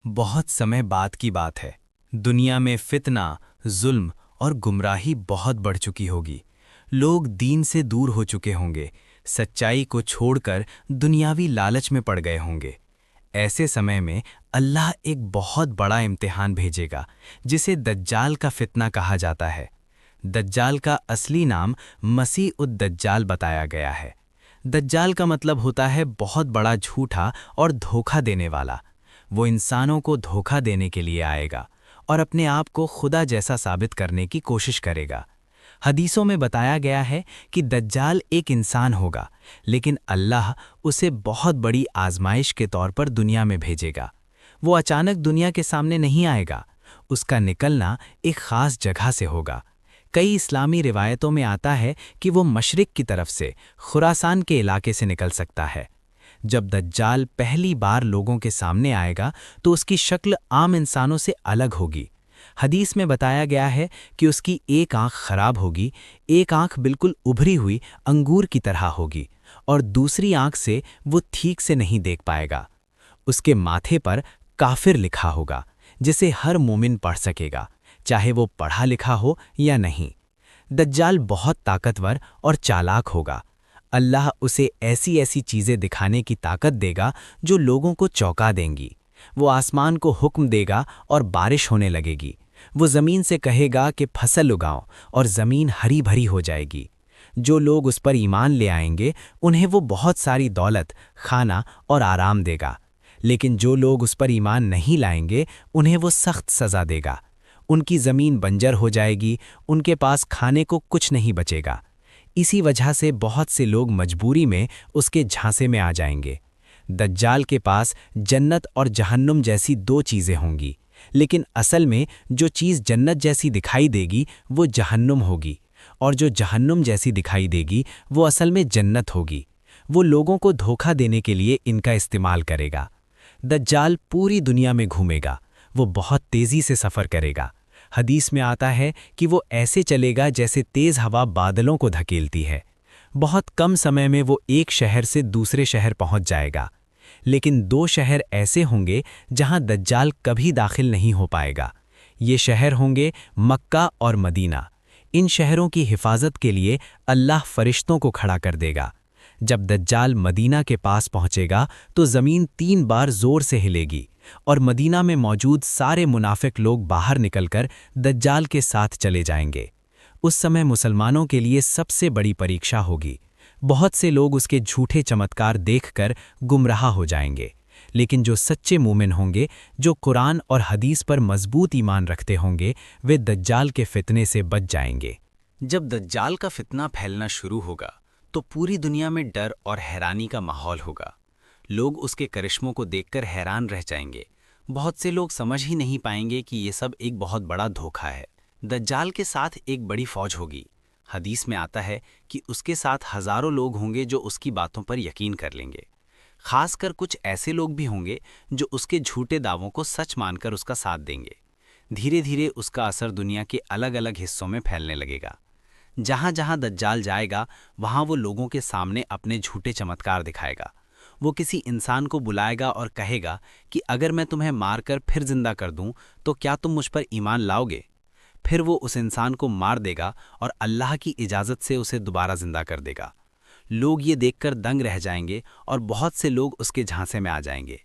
बहुत समय बाद की बात है। दुनिया में फितना, जुल्म और गुमराही बहुत बढ़ चुकी होगी। लोग दीन से दूर हो चुके होंगे, सच्चाई को छोड़कर दुनियावी लालच में पड़ गए होंगे। ऐसे समय में अल्लाह एक बहुत बड़ा इम्तिहान भेजेगा, जिसे दज्जाल का फितना कहा जाता है। दज्जाल का असली नाम मसीह उद दज्जाल बताया गया है। दज्जाल का मतलब होता है बहुत बड़ा झूठा और धोखा देने वाला। वो इंसानों को धोखा देने के लिए आएगा और अपने आप को खुदा जैसा साबित करने की कोशिश करेगा। हदीसों में बताया गया है कि दज्जाल एक इंसान होगा, लेकिन अल्लाह उसे बहुत बड़ी आजमाइश के तौर पर दुनिया में भेजेगा। वो अचानक दुनिया के सामने नहीं आएगा, उसका निकलना एक खास जगह से होगा। कई इस्लामी रिवायतों में आता है कि वो मशरिक की तरफ से खुरासान के इलाके से निकल सकता है। जब दज्जाल पहली बार लोगों के सामने आएगा तो उसकी शक्ल आम इंसानों से अलग होगी। हदीस में बताया गया है कि उसकी एक आंख खराब होगी, एक आंख बिल्कुल उभरी हुई अंगूर की तरह होगी और दूसरी आंख से वो ठीक से नहीं देख पाएगा। उसके माथे पर काफिर लिखा होगा, जिसे हर मोमिन पढ़ सकेगा, चाहे वो पढ़ा लिखा हो या नहीं। दज्जाल बहुत ताकतवर और चालाक होगा। अल्लाह उसे ऐसी ऐसी चीज़ें दिखाने की ताकत देगा जो लोगों को चौंका देंगी। वो आसमान को हुक्म देगा और बारिश होने लगेगी। वो ज़मीन से कहेगा कि फसल उगाओ और ज़मीन हरी भरी हो जाएगी। जो लोग उस पर ईमान ले आएंगे उन्हें वो बहुत सारी दौलत, खाना और आराम देगा। लेकिन जो लोग उस पर ईमान नहीं लाएंगे उन्हें वो सख्त सज़ा देगा। उनकी ज़मीन बंजर हो जाएगी, उनके पास खाने को कुछ नहीं बचेगा। इसी वजह से बहुत से लोग मजबूरी में उसके झांसे में आ जाएंगे। दज्जाल के पास जन्नत और जहन्नुम जैसी दो चीज़ें होंगी, लेकिन असल में जो चीज़ जन्नत जैसी दिखाई देगी वो जहन्नुम होगी, और जो जहन्नुम जैसी दिखाई देगी वो असल में जन्नत होगी। वो लोगों को धोखा देने के लिए इनका इस्तेमाल करेगा। दज्जाल पूरी दुनिया में घूमेगा, वो बहुत तेज़ी से सफ़र करेगा। हदीस में आता है कि वो ऐसे चलेगा जैसे तेज़ हवा बादलों को धकेलती है। बहुत कम समय में वो एक शहर से दूसरे शहर पहुंच जाएगा। लेकिन दो शहर ऐसे होंगे जहां दज्जाल कभी दाखिल नहीं हो पाएगा। ये शहर होंगे मक्का और मदीना। इन शहरों की हिफाजत के लिए अल्लाह फरिश्तों को खड़ा कर देगा। जब दज्जाल मदीना के पास पहुंचेगा तो ज़मीन 3 बार ज़ोर से हिलेगी और मदीना में मौजूद सारे मुनाफिक लोग बाहर निकलकर दज्जाल के साथ चले जाएंगे। उस समय मुसलमानों के लिए सबसे बड़ी परीक्षा होगी। बहुत से लोग उसके झूठे चमत्कार देखकर गुमराह हो जाएंगे, लेकिन जो सच्चे मोमिन होंगे, जो कुरान और हदीस पर मजबूत ईमान रखते होंगे, वे दज्जाल के फितने से बच जाएंगे। जब दज्जाल का फितना फैलना शुरू होगा तो पूरी दुनिया में डर और हैरानी का माहौल होगा। लोग उसके करिश्मों को देखकर हैरान रह जाएंगे। बहुत से लोग समझ ही नहीं पाएंगे कि ये सब एक बहुत बड़ा धोखा है। दज्जाल के साथ एक बड़ी फौज होगी। हदीस में आता है कि उसके साथ हजारों लोग होंगे जो उसकी बातों पर यकीन कर लेंगे। खासकर कुछ ऐसे लोग भी होंगे जो उसके झूठे दावों को सच मानकर उसका साथ देंगे। धीरे धीरे उसका असर दुनिया के अलग अलग हिस्सों में फैलने लगेगा। जहां जहां दज्जाल जाएगा वहां वो लोगों के सामने अपने झूठे चमत्कार दिखाएगा। वो किसी इंसान को बुलाएगा और कहेगा कि अगर मैं तुम्हें मारकर फिर जिंदा कर दूं तो क्या तुम मुझ पर ईमान लाओगे। फिर वो उस इंसान को मार देगा और अल्लाह की इजाज़त से उसे दोबारा जिंदा कर देगा। लोग ये देखकर दंग रह जाएंगे और बहुत से लोग उसके झांसे में आ जाएंगे।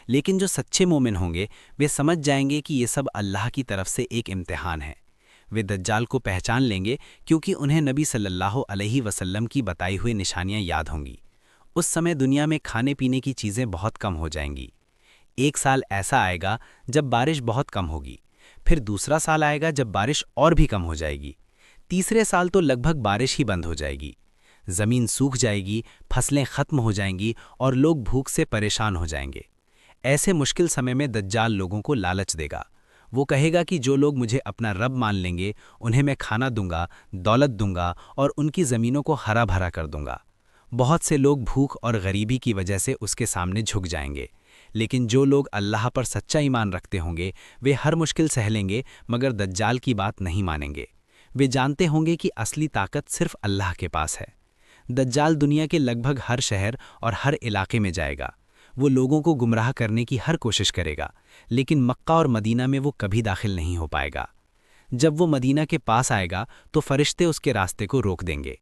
लेकिन जो सच्चे मोमिन होंगे वे समझ जाएंगे कि ये सब अल्लाह की तरफ से एक इम्तिहान है। वे दज्जाल को पहचान लेंगे क्योंकि उन्हें नबी सल्लल्लाहु अलैहि वसल्लम की बताई हुई निशानियां याद होंगी। उस समय दुनिया में खाने पीने की चीज़ें बहुत कम हो जाएंगी। एक साल ऐसा आएगा जब बारिश बहुत कम होगी, फिर दूसरा साल आएगा जब बारिश और भी कम हो जाएगी, तीसरे साल तो लगभग बारिश ही बंद हो जाएगी। ज़मीन सूख जाएगी, फसलें ख़त्म हो जाएंगी और लोग भूख से परेशान हो जाएंगे। ऐसे मुश्किल समय में दज्जाल लोगों को लालच देगा। वो कहेगा कि जो लोग मुझे अपना रब मान लेंगे उन्हें मैं खाना दूंगा, दौलत दूंगा और उनकी ज़मीनों को हरा भरा कर दूंगा। बहुत से लोग भूख और गरीबी की वजह से उसके सामने झुक जाएंगे, लेकिन जो लोग अल्लाह पर सच्चा ईमान रखते होंगे वे हर मुश्किल सह लेंगे, मगर दज्जाल की बात नहीं मानेंगे। वे जानते होंगे कि असली ताकत सिर्फ अल्लाह के पास है। दज्जाल दुनिया के लगभग हर शहर और हर इलाके में जाएगा। वो लोगों को गुमराह करने की हर कोशिश करेगा, लेकिन मक्का और मदीना में वो कभी दाखिल नहीं हो पाएगा। जब वो मदीना के पास आएगा तो फरिश्ते उसके रास्ते को रोक देंगे।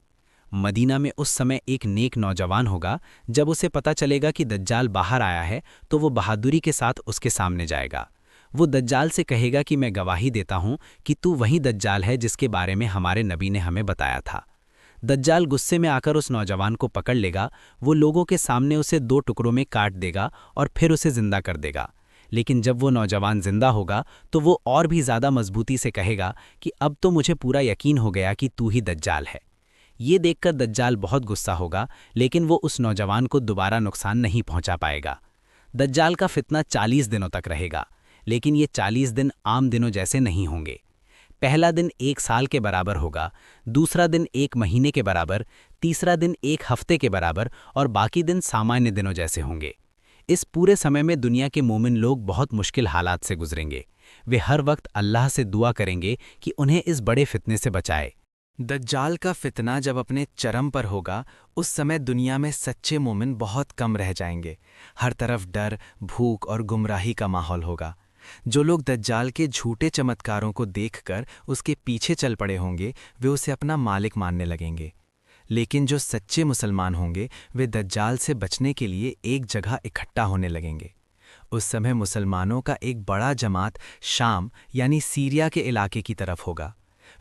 मदीना में उस समय एक नेक नौजवान होगा। जब उसे पता चलेगा कि दज्जाल बाहर आया है तो वो बहादुरी के साथ उसके सामने जाएगा। वो दज्जाल से कहेगा कि मैं गवाही देता हूं कि तू वही दज्जाल है जिसके बारे में हमारे नबी ने हमें बताया था। दज्जाल गुस्से में आकर उस नौजवान को पकड़ लेगा। वो लोगों के सामने उसे 2 टुकड़ों में काट देगा और फिर उसे जिंदा कर देगा। लेकिन जब वो नौजवान जिंदा होगा तो वो और भी ज़्यादा मजबूती से कहेगा कि अब तो मुझे पूरा यकीन हो गया कि तू ही दज्जाल है। ये देखकर दज्जाल बहुत गुस्सा होगा, लेकिन वो उस नौजवान को दोबारा नुकसान नहीं पहुंचा पाएगा। दज्जाल का फितना 40 दिनों तक रहेगा, लेकिन ये 40 दिन आम दिनों जैसे नहीं होंगे। पहला दिन 1 साल के बराबर होगा, दूसरा दिन 1 महीने के बराबर, तीसरा दिन 1 हफ्ते के बराबर और बाकी दिन सामान्य दिनों जैसे होंगे। इस पूरे समय में दुनिया के मोमिन लोग बहुत मुश्किल हालात से गुजरेंगे। वे हर वक्त अल्लाह से दुआ करेंगे कि उन्हें इस बड़े फितने से बचाए। दज्जाल का फितना जब अपने चरम पर होगा, उस समय दुनिया में सच्चे मोमिन बहुत कम रह जाएंगे। हर तरफ डर, भूख और गुमराही का माहौल होगा। जो लोग दज्जाल के झूठे चमत्कारों को देखकर उसके पीछे चल पड़े होंगे, वे उसे अपना मालिक मानने लगेंगे। लेकिन जो सच्चे मुसलमान होंगे, वे दज्जाल से बचने के लिए एक जगह इकट्ठा होने लगेंगे। उस समय मुसलमानों का एक बड़ा जमात शाम यानी सीरिया के इलाके की तरफ होगा।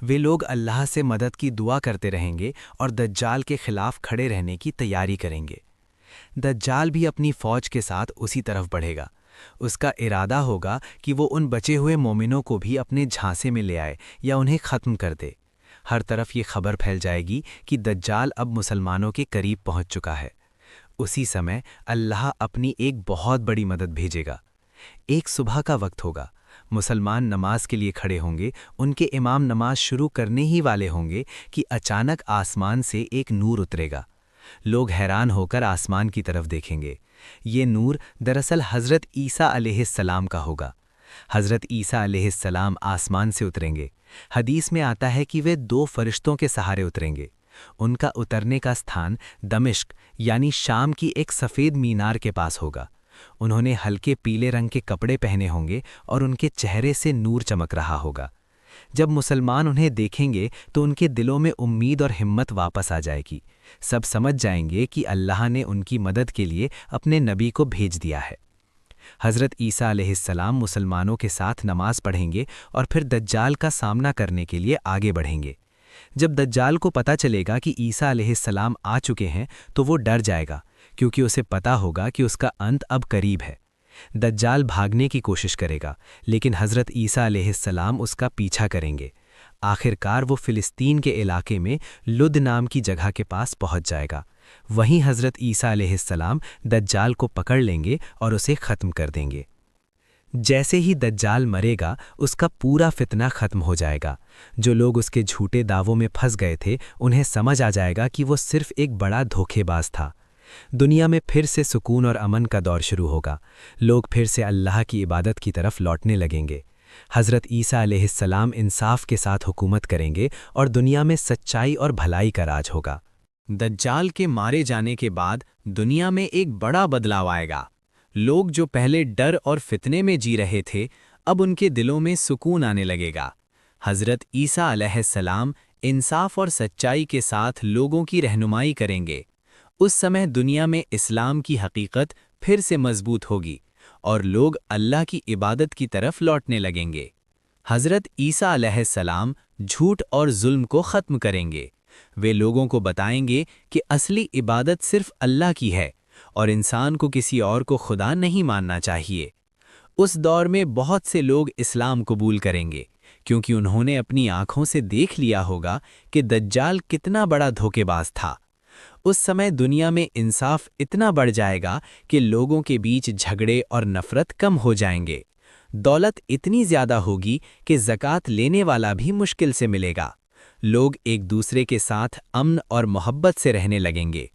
वे लोग अल्लाह से मदद की दुआ करते रहेंगे और दज्जाल के खिलाफ खड़े रहने की तैयारी करेंगे। दज्जाल भी अपनी फौज के साथ उसी तरफ बढ़ेगा। उसका इरादा होगा कि वो उन बचे हुए मोमिनों को भी अपने झांसे में ले आए या उन्हें ख़त्म कर दे। हर तरफ ये खबर फैल जाएगी कि दज्जाल अब मुसलमानों के करीब पहुंच चुका है। उसी समय अल्लाह अपनी एक बहुत बड़ी मदद भेजेगा। एक सुबह का वक्त होगा। मुसलमान नमाज के लिए खड़े होंगे। उनके इमाम नमाज शुरू करने ही वाले होंगे कि अचानक आसमान से एक नूर उतरेगा। लोग हैरान होकर आसमान की तरफ देखेंगे। ये नूर दरअसल हज़रत ईसा अलैहिस्सलाम का होगा। हज़रत ईसा अलैहिस्सलाम आसमान से उतरेंगे। हदीस में आता है कि वे 2 फरिश्तों के सहारे उतरेंगे। उनका उतरने का स्थान दमिश्क यानी शाम की एक सफ़ेद मीनार के पास होगा। उन्होंने हल्के पीले रंग के कपड़े पहने होंगे और उनके चेहरे से नूर चमक रहा होगा। जब मुसलमान उन्हें देखेंगे तो उनके दिलों में उम्मीद और हिम्मत वापस आ जाएगी। सब समझ जाएंगे कि अल्लाह ने उनकी मदद के लिए अपने नबी को भेज दिया है। हज़रत ईसा अलैहिस्सलाम मुसलमानों के साथ नमाज पढ़ेंगे और फिर दज्जाल का सामना करने के लिए आगे बढ़ेंगे। जब दज्जाल को पता चलेगा कि ईसा अलैहिस्सलाम आ चुके हैं तो वो डर जाएगा, क्योंकि उसे पता होगा कि उसका अंत अब करीब है। दज्जाल भागने की कोशिश करेगा, लेकिन हज़रत ईसा अलैहिस्सलाम उसका पीछा करेंगे। आखिरकार वो फ़िलिस्तीन के इलाके में लुद नाम की जगह के पास पहुंच जाएगा। वहीं हज़रत ईसा अलैहिस्सलाम दज्जाल को पकड़ लेंगे और उसे ख़त्म कर देंगे। जैसे ही दज्जाल मरेगा, उसका पूरा फितना ख़त्म हो जाएगा। जो लोग उसके झूठे दावों में फंस गए थे, उन्हें समझ आ जाएगा कि वो सिर्फ एक बड़ा धोखेबाज था। दुनिया में फिर से सुकून और अमन का दौर शुरू होगा। लोग फिर से अल्लाह की इबादत की तरफ लौटने लगेंगे। हज़रत ईसा अलैहिस्सलाम इंसाफ के साथ हुकूमत करेंगे और दुनिया में सच्चाई और भलाई का राज होगा। दज्जाल के मारे जाने के बाद दुनिया में एक बड़ा बदलाव आएगा। लोग जो पहले डर और फितने में जी रहे थे, अब उनके दिलों में सुकून आने लगेगा। हज़रत ईसा अलैहिस्सलाम इंसाफ और सच्चाई के साथ लोगों की रहनुमाई करेंगे। उस समय दुनिया में इस्लाम की हकीकत फिर से मजबूत होगी और लोग अल्लाह की इबादत की तरफ लौटने लगेंगे। हज़रत ईसा अलैहिस्सलाम झूठ और जुल्म को ख़त्म करेंगे। वे लोगों को बताएंगे कि असली इबादत सिर्फ अल्लाह की है और इंसान को किसी और को खुदा नहीं मानना चाहिए। उस दौर में बहुत से लोग इस्लाम कबूल करेंगे, क्योंकि उन्होंने अपनी आँखों से देख लिया होगा कि दज्जाल कितना बड़ा धोखेबाज था। उस समय दुनिया में इंसाफ इतना बढ़ जाएगा कि लोगों के बीच झगड़े और नफ़रत कम हो जाएंगे। दौलत इतनी ज़्यादा होगी कि ज़कात लेने वाला भी मुश्किल से मिलेगा। लोग एक दूसरे के साथ अमन और मोहब्बत से रहने लगेंगे।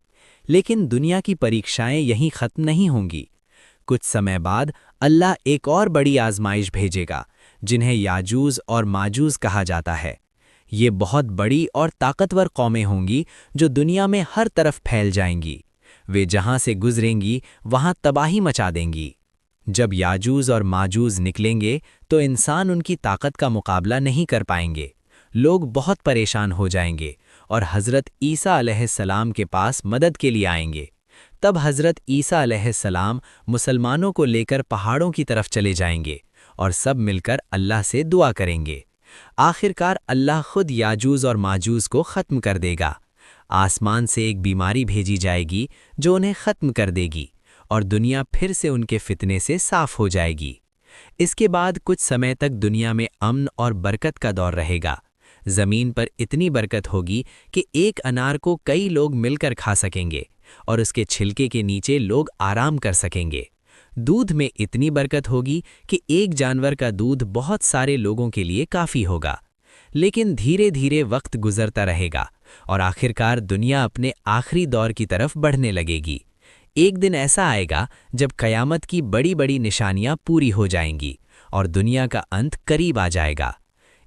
लेकिन दुनिया की परीक्षाएं यहीं ख़त्म नहीं होंगी। कुछ समय बाद अल्लाह एक और बड़ी आजमाइश भेजेगा, जिन्हें याजूज और माजूज कहा जाता है। ये बहुत बड़ी और ताकतवर कौमें होंगी जो दुनिया में हर तरफ फैल जाएंगी। वे जहां से गुजरेंगी वहां तबाही मचा देंगी। जब याजूज और माजूज निकलेंगे तो इंसान उनकी ताकत का मुकाबला नहीं कर पाएंगे। लोग बहुत परेशान हो जाएंगे और हज़रत ईसा अलैहिस्सलाम के पास मदद के लिए आएंगे। तब हज़रत ईसा अलैहिस्सलाम मुसलमानों को लेकर पहाड़ों की तरफ चले जाएंगे और सब मिलकर अल्लाह से दुआ करेंगे। आखिरकार अल्लाह खुद याजूज और माजूज को ख़त्म कर देगा। आसमान से एक बीमारी भेजी जाएगी जो उन्हें ख़त्म कर देगी और दुनिया फिर से उनके फितने से साफ हो जाएगी। इसके बाद कुछ समय तक दुनिया में अमन और बरकत का दौर रहेगा। ज़मीन पर इतनी बरकत होगी कि एक अनार को कई लोग मिलकर खा सकेंगे और उसके छिलके के नीचे लोग आराम कर सकेंगे। दूध में इतनी बरकत होगी कि एक जानवर का दूध बहुत सारे लोगों के लिए काफ़ी होगा। लेकिन धीरे धीरे वक्त गुजरता रहेगा और आखिरकार दुनिया अपने आखिरी दौर की तरफ बढ़ने लगेगी। एक दिन ऐसा आएगा जब क़यामत की बड़ी बड़ी निशानियां पूरी हो जाएंगी और दुनिया का अंत करीब आ जाएगा।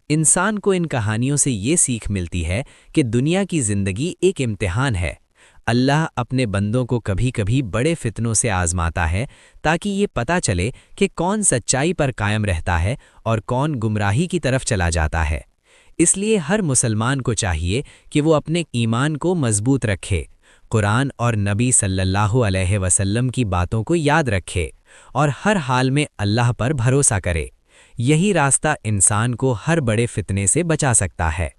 इंसान को इन कहानियों से ये सीख मिलती है कि दुनिया की ज़िंदगी एक इम्तिहान है। अल्लाह अपने बंदों को कभी कभी बड़े फितनों से आजमाता है ताकि ये पता चले कि कौन सच्चाई पर कायम रहता है और कौन गुमराही की तरफ चला जाता है। इसलिए हर मुसलमान को चाहिए कि वो अपने ईमान को मजबूत रखे, कुरान और नबी सल्लल्लाहु अलैहि वसल्लम की बातों को याद रखे और हर हाल में अल्लाह पर भरोसा करे। यही रास्ता इंसान को हर बड़े फितने से बचा सकता है।